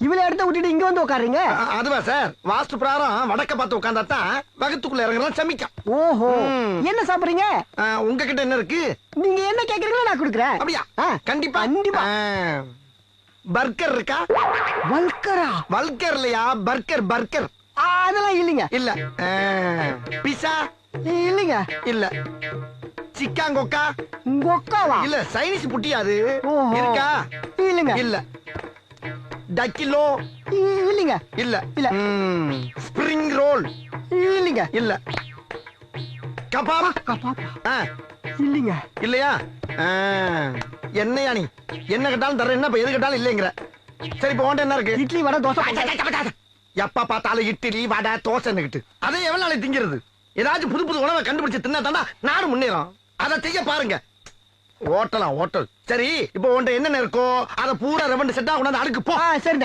இவளை எடுத்து விட்டுட்டு இங்க வந்து உட்காருங்க. அதுவா சார், வாஸ்து பிரகாரம் வடக்க பார்த்து உட்கார்ந்தாதான் வகுத்துக்குள்ள இறங்குறதா சமிக்கம். ஓஹோ, என்ன சாப்பிடுறீங்க? உங்ககிட்ட என்ன இருக்கு? நீங்க என்ன கேக்குறீங்களோ நான் கொடுக்குறேன். அப்படியா? கண்டிப்பா கண்டிப்பா. பர்கர் இருக்கா? வல்கரா? வல்கர் இல்லையா, பர்கர் பர்கர். அதெல்லாம் இல்லைங்க. இல்ல. பிஸா இல்லைங்க. இல்ல. சிக்காங்கொக்கா கொக்காவா? இல்ல, சைனீஸ் புட்டியா அது? ஓஹோ. இருக்கா? இல்லைங்க. இல்ல. டக்கிலோ இல்லைங்க. இல்ல. இல்ல. ஸ்பிரிங் ரோல் இல்லைங்க. இல்ல. கபாப் கபாப்பா? இல்லைங்க. இல்லையா? என்னையா நீ என்ன கேட்டாலும் தர, என்ன எது கேட்டாலும் இல்லைங்கிற. சரி, இப்ப உன்ட்ட என்ன இருக்கு? இட்லி வடை தோசை. எப்ப பார்த்தாலும் இட்லி வடை தோசைன்னுகிட்டு அதை எவ்வளவு நாளைக்கு திங்கிறது? ஏதாச்சும் புது புது உணவை கண்டுபிடிச்சு தின்னா தாண்டா நாடு முன்னேறும். அதை செய்ய பாருங்க. ஓட்டலாம் ஓட்டல். சரி, இப்போ உன்ட்ட என்னென்ன இருக்கோ அதை பூரா ரெவண்டு செட்டா கொண்டாந்து அடுக்கு போ. சரிண்ணே.